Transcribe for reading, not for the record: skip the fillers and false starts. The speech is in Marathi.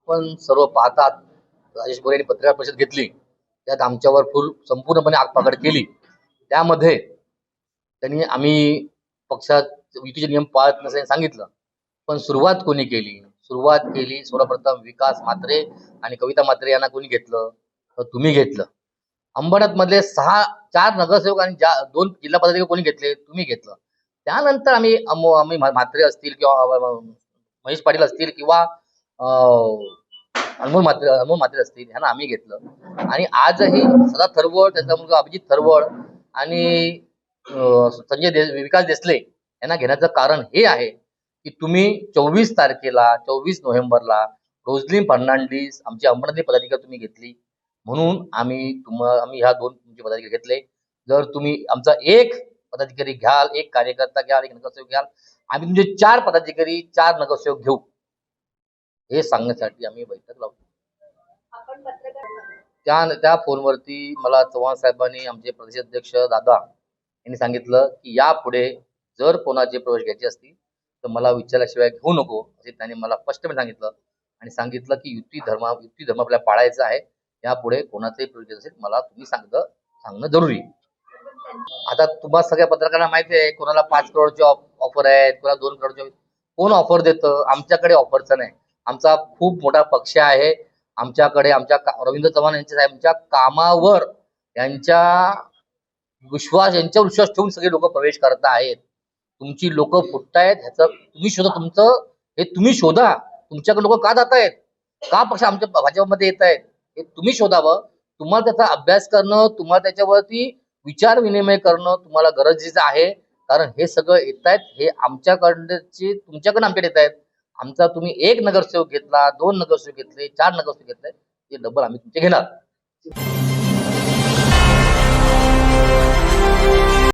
आपण सर्व पाहतात, राजेश बोरे यांनी पत्रकार परिषद घेतली, त्यात आमच्यावर संपूर्णपणे आगपागड केली. त्यामध्ये त्यांनी आम्ही पक्षात युतीचे नियम पाळत नसल्याचे सांगितलं. पण सुरुवात कोणी केली? सुरुवात केली सर्वप्रथम विकास म्हात्रे आणि कविता म्हात्रे यांना कोणी घेतलं? तर तुम्ही घेतलं. अंबरनाथ मधले 4 नगरसेवक आणि 2 जिल्हा पदाधिकारी कोणी घेतले? तुम्ही घेतलं. त्यानंतर आम्ही म्हात्रे असतील किंवा महेश पाटील असतील किंवा अनमोल म्हात्रे असतील ह्यांना आम्ही घेतलं. आणि आजही सदा थरवड, त्याचा मुलगा अभिजित थरवड आणि विकास देसले यांना घेण्याचं कारण हे आहे की तुम्ही 24 तारखेला 24 नोव्हेंबरला रोझलिन फर्नांडिस आमची अंबरनाथी पदाधिकारी तुम्ही घेतली, म्हणून आम्ही ह्या 2 तुमचे पदाधिकारी घेतले. जर तुम्ही आमचा एक पदाधिकारी घ्याल, एक कार्यकर्ता घ्याल, एक नगरसेवक घ्याल, आम्ही तुमचे 4 पदाधिकारी 4 नगरसेवक घेऊ, हे सांगण्यासाठी आम्ही बैठक लावतो. त्या फोनवरती मला चव्हाण साहेबांनी, आमचे प्रदेश अध्यक्ष दादा यांनी सांगितलं की यापुढे जर कोणाचे प्रवेश घ्यायचे असतील तर मला विचारल्याशिवाय घेऊ नको, असे त्यांनी मला स्पष्टपणे सांगितलं. आणि सांगितलं की युती धर्म आपल्याला पाळायचा आहे. यापुढे कोणाचाही प्रवेश घ्यायचा असेल मला तुम्ही सांगणं जरुरी आहे. आता तुम्हाला सगळ्या पत्रकारांना माहिती आहे, कोणाला 5 करोडची ऑफर आहे, कोणाला 2 करोडची. कोण ऑफर देतं? आमच्याकडे ऑफरचं नाही. आमचा खूप मोठा पक्ष आहे. आमच्याकडे रवींद्र चव्हाण यांच्या कामावर यांच्यावर विश्वास ठेवून सगळे लोक प्रवेश करत आहेत. तुमची लोक फुटतायत, ह्याचं तुम्ही शोधा. तुम्ही शोधा. तुमच्याकडे लोक का जात आहेत, का पक्ष आमच्या भाजपमध्ये येत आहेत, हे तुम्ही शोधावं. तुम्हाला त्याचा अभ्यास करणं, तुम्हाला त्याच्यावरती विचार विनिमय करणं तुम्हाला गरजेचं आहे. कारण हे सगळं येत आहेत, हे तुमच्याकडे आमच्याकडे येत आहेत. आमचा तुम्ही 1 नगरसेवक घेतला, 2 नगरसेवक घेतले, 4 नगरसेवक घेतले, ते डबल आम्ही तुमचे घेणार.